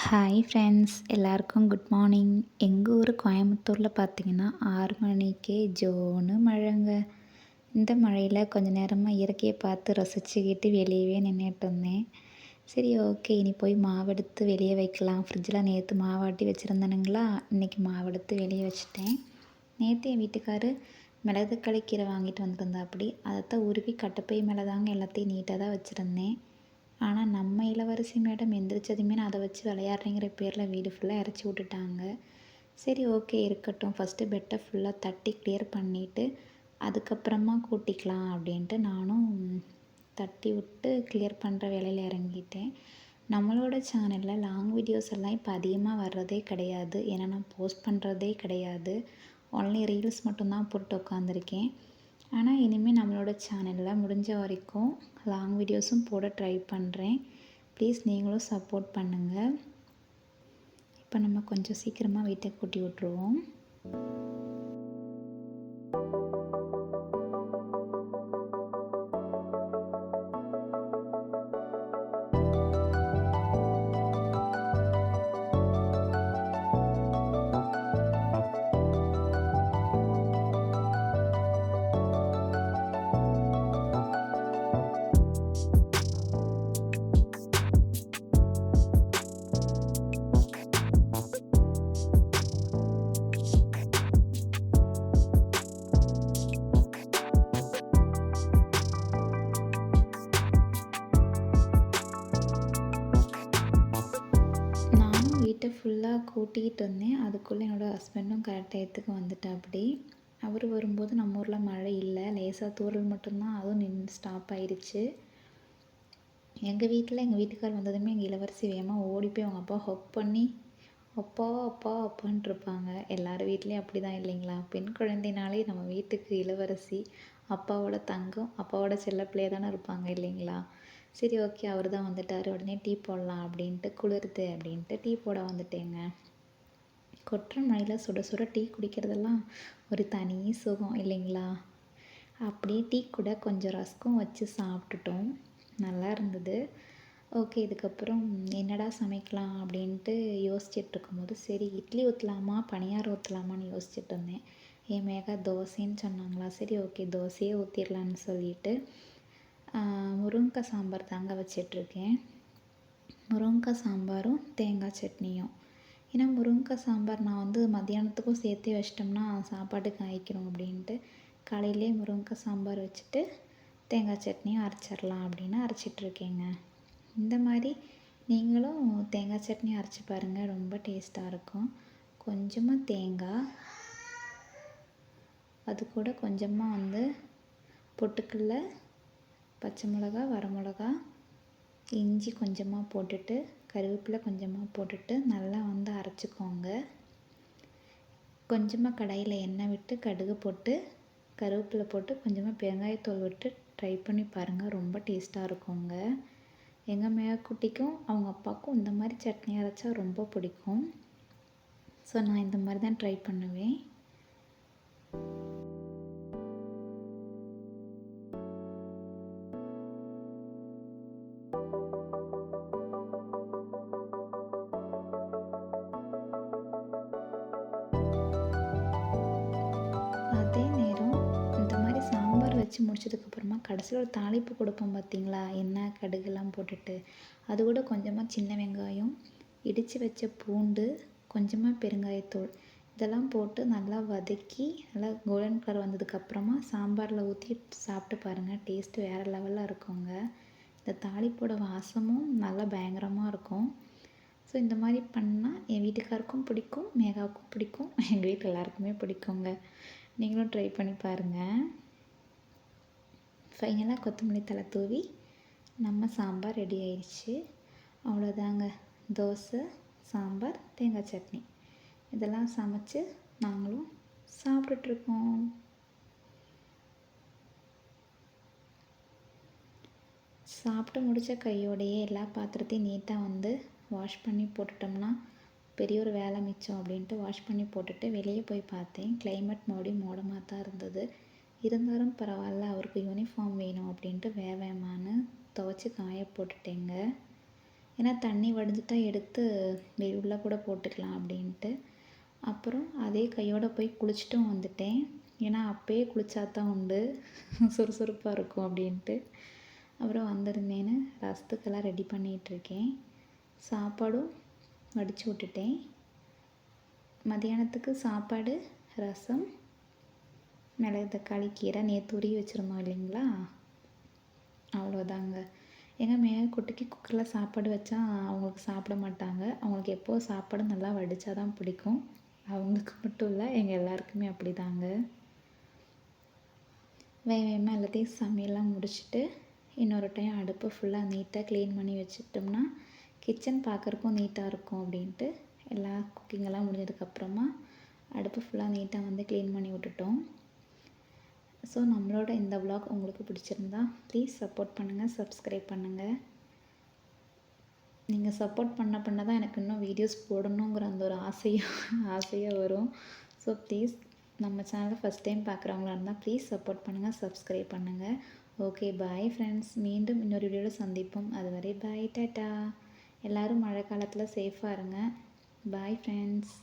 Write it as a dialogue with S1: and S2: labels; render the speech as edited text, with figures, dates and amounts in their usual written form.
S1: Hi friends, எல்லாருக்கும் good morning. எங்கள் ஊர் கோயம்புத்தூரில் பார்த்தீங்கன்னா 6 மணிக்கே ஜோன்னு மழைங்க. இந்த மழையில் கொஞ்ச நேரமாக இயற்கையை பார்த்து ரசிச்சுக்கிட்டு வெளியவே நின்றுட்டு இருந்தேன். சரி, ஓகே, இனி போய் மாவெடுத்து வெளியே வைக்கலாம். ஃப்ரிட்ஜில் நேற்று மாவாட்டி வச்சுருந்தேனுங்களா, இன்றைக்கி மாவெடுத்து வெளியே வச்சுட்டேன். நேற்று என் வீட்டுக்காரு மிளகு கீரை வாங்கிட்டு வந்திருந்தாப்படி, அதைத்தான் உருவி கட்டப்பை மேலே தாங்க எல்லாத்தையும் நீட்டாக தான் வச்சுருந்தேன். ஆனால் நம்ம இளவரசி மேடம் எந்திரிச்சதுமே நான் அதை வச்சு விளையாடுறேங்கிற பேரில் வீடு ஃபுல்லாக இறச்சி விட்டுட்டாங்க. சரி, ஓகே, இருக்கட்டும். ஃபஸ்ட்டு பெட்டை ஃபுல்லாக தட்டி கிளியர் பண்ணிவிட்டு அதுக்கப்புறமா கூட்டிக்கலாம் அப்படின்ட்டு நானும் தட்டி விட்டு கிளியர் பண்ணுற வேலையில் இறங்கிட்டேன். நம்மளோட சேனலில் லாங் வீடியோஸ் எல்லாம் இப்போ அதிகமாக வர்றதே கிடையாது. ஏன்னா நான் போஸ்ட் பண்ணுறதே கிடையாது. ஒன்லி ரீல்ஸ் மட்டும்தான் போட்டு உட்காந்துருக்கேன். ஆனால் இனிமேல் நம்மளோட சேனலில் முடிஞ்ச வரைக்கும் லாங் வீடியோஸும் போட ட்ரை பண்ணுறேன். ப்ளீஸ் நீங்களும் சப்போர்ட் பண்ணுங்கள். இப்போ நம்ம கொஞ்சம் சீக்கிரமாக வீட்டை கூட்டி விட்ருவோம். வீட்டை ஃபுல்லாக கூட்டிகிட்டு வந்தேன். அதுக்குள்ளே என்னோடய ஹஸ்பண்டும் கரெக்ட் டயத்துக்கு வந்துட்டாப்படி. அவர் வரும்போது நம்ம ஊரில் மழை இல்லை, லேசாக தூறல் மட்டும்தான், அதுவும் ஸ்டாப் ஆயிடுச்சு. எங்கள் வீட்டுக்கார் வந்ததுமே எங்கள் இளவரசி வேகமாக ஓடி போய் அவங்க அப்பா ஹக் பண்ணி அப்பா அப்பா அப்பான்ட்டு இருப்பாங்க. எல்லார் வீட்லேயும் அப்படி தான் இல்லைங்களா? பெண் குழந்தைனாலே நம்ம வீட்டுக்கு இளவரசி, அப்பாவோட தங்கம், அப்பாவோட செல்ல பிள்ளைய தானே இருப்பாங்க இல்லைங்களா? சரி, ஓகே, அவர் தான் வந்துட்டார். உடனே டீ போடலாம் அப்படின்ட்டு, குளிருது அப்படின்ட்டு டீ போட வந்துட்டேங்க. கொட்டுற மழையில் சுட சுட டீ குடிக்கிறதெல்லாம் ஒரு தனி சுகம் இல்லைங்களா? அப்படியே டீ கூட கொஞ்சம் ரஸ்க்கும் வச்சு சாப்பிட்டுட்டோம். நல்லா இருந்தது. ஓகே, இதுக்கப்புறம் என்னடா சமைக்கலாம் அப்படின்ட்டு யோசிச்சுட்டு இருக்கும்போது, சரி இட்லி ஊற்றலாமா பணியாரம் ஊற்றலாமான்னு யோசிச்சுட்டு இருந்தேன். என் மேகா தோசைன்னு சொன்னாங்களா, சரி ஓகே தோசையே ஊற்றிடலான்னு சொல்லிட்டு முருங்கைக்காய் சாம்பார் தாங்க வச்சிட்ருக்கேன். முருங்கைக்காய் சாம்பாரும் தேங்காய் சட்னியும். ஏன்னா முருங்கைக்காய் சாம்பார் நான் வந்து மத்தியானத்துக்கும் சேர்த்தே வச்சிட்டோம்னா சாப்பாட்டுக்கு ஆயிக்கிறோம் அப்படின்ட்டு காலையிலே முருங்கைக்காய் சாம்பார் வச்சுட்டு தேங்காய் சட்னியும் அரைச்சிடலாம் அப்படின்னு அரைச்சிட்ருக்கேங்க. இந்த மாதிரி நீங்களும் தேங்காய் சட்னி அரைச்சி பாருங்கள், ரொம்ப டேஸ்ட்டாக இருக்கும். கொஞ்சமாக தேங்காய், அது கூட கொஞ்சமாக வந்து பொட்டுக்கடலை, பச்சை மிளகா, வரமிளகா, இஞ்சி கொஞ்சமாக போட்டுட்டு கருவேப்பிலை கொஞ்சமாக போட்டுட்டு நல்லா வந்து அரைச்சிக்கோங்க. கொஞ்சமாக கடாயில் எண்ணெய் விட்டு கடுகு போட்டு கருவேப்பிலை போட்டு கொஞ்சமாக பெருங்காயத்தூள் விட்டு ட்ரை பண்ணி பாருங்கள், ரொம்ப டேஸ்ட்டாக இருக்குங்க. எங்கள் மேக்குட்டிக்கும் அவங்க அப்பாவுக்கும் இந்த மாதிரி சட்னி அரைச்சா ரொம்ப பிடிக்கும். ஸோ நான் இந்த மாதிரி தான் ட்ரை பண்ணுவேன். அதே நேரம் இந்த மாதிரி சாம்பார் வச்சு முடிச்சதுக்கப்புறமா கடைசியில் ஒரு தாளிப்பு கொடுப்போம் பார்த்தீங்களா, எண்ணெய் கடுகுலாம் போட்டுட்டு, அது கூட கொஞ்சமாக சின்ன வெங்காயம், இடித்து வச்ச பூண்டு, கொஞ்சமாக பெருங்காயத்தூள் இதெல்லாம் போட்டு நல்லா வதக்கி நல்லா கோல்டன் கலர் வந்ததுக்கப்புறமா சாம்பாரில் ஊற்றி சாப்பிட்டு பாருங்கள், டேஸ்ட்டு வேறு லெவலில் இருக்குங்க. இந்த தாளிப்போட வாசமும் நல்லா பயங்கரமாக இருக்கும். ஸோ இந்த மாதிரி பண்ணால் என் வீட்டுக்காருக்கும் பிடிக்கும், மேகாவுக்கும் பிடிக்கும், எங்கள் வீட்டில் எல்லாருக்குமே பிடிக்குங்க. நீங்களும் ட்ரை பண்ணி பாருங்கள். ஃபைனலாக கொத்தமல்லி தழை தூவி நம்ம சாம்பார் ரெடி ஆயிடுச்சு. அவ்வளோதாங்க. தோசை, சாம்பார், தேங்காய் சட்னி இதெல்லாம் சமைச்சு நாங்களும் சாப்பிட்டுட்ருக்கோம். சாப்பிட்டு முடித்த கையோடையே எல்லா பாத்திரத்தையும் நீட்டாக வந்து வாஷ் பண்ணி போட்டுட்டோம்னா பெரிய ஒரு வேலை மிச்சம் அப்படின்ட்டு வாஷ் பண்ணி போட்டுட்டு வெளியே போய் பார்த்தேன். கிளைமேட் மறுபடியும் மோடமாக தான் இருந்தது. இருந்தாலும் பரவாயில்ல, அவருக்கு யூனிஃபார்ம் வேணும் அப்படின்ட்டு வேகமான்னு துவைச்சி காய போட்டுட்டேங்க. ஏன்னா தண்ணி வடிஞ்சிட்டா எடுத்து உள்ளே கூட போட்டுக்கலாம் அப்படின்ட்டு. அப்புறம் அதே கையோடு போய் குளிச்சுட்டும் வந்துட்டேன். ஏன்னா அப்போயே குளித்தா தான் உண்டு சுறுசுறுப்பாக இருக்கும் அப்படின்ட்டு. அப்புறம் வந்திருந்தேன்னு ரசத்துக்கெல்லாம் ரெடி பண்ணிகிட்ருக்கேன். சாப்பாடும் வடித்து விட்டுட்டேன். மதியானத்துக்கு சாப்பாடு, ரசம், மிளகு தக்காளி கீரை நேற்று உருவி வச்சுருந்தோம் இல்லைங்களா, அவ்வளோதாங்க. எங்கள் மேகக்குட்டிக்கு குக்கரில் சாப்பாடு வச்சா அவங்களுக்கு சாப்பிட மாட்டாங்க. அவங்களுக்கு எப்போது சாப்பாடு நல்லா வடித்தா தான் பிடிக்கும். அவங்களுக்கு மட்டும் இல்லை, எங்கள் எல்லாருக்குமே அப்படி தாங்க. வேகமாக எல்லாத்தையும் சமையல்லாம் முடிச்சுட்டு இன்னொரு டைம் அடுப்பு ஃபுல்லாக நீட்டாக க்ளீன் பண்ணி வச்சுட்டோம்னா கிச்சன் பார்க்குறக்கும் நீட்டாக இருக்கும் அப்படின்ட்டு எல்லா குக்கிங்கெல்லாம் முடிஞ்சதுக்கப்புறமா அடுப்பு ஃபுல்லாக நீட்டாக வந்து க்ளீன் பண்ணி விட்டுட்டோம். ஸோ நம்மளோட இந்த vlog உங்களுக்கு பிடிச்சிருந்தா ப்ளீஸ் சப்போர்ட் பண்ணுங்கள், சப்ஸ்கிரைப் பண்ணுங்கள். நீங்கள் சப்போர்ட் பண்ண தான் எனக்கு இன்னும் வீடியோஸ் போடணுங்கிற அந்த ஒரு ஆசையாக வரும். ஸோ ப்ளீஸ் நம்ம சேனலை ஃபஸ்ட் டைம் பார்க்குறவங்களா இருந்தால் ப்ளீஸ் சப்போர்ட் பண்ணுங்கள், சப்ஸ்கிரைப் பண்ணுங்கள். Okay, bye friends. மீண்டும் இன்னொரு வீடியோவில் சந்திப்போம். அதுவரை பாய், டாட்டா. எல்லோரும் மழை காலத்தில் சேஃபாக இருங்க. Bye friends.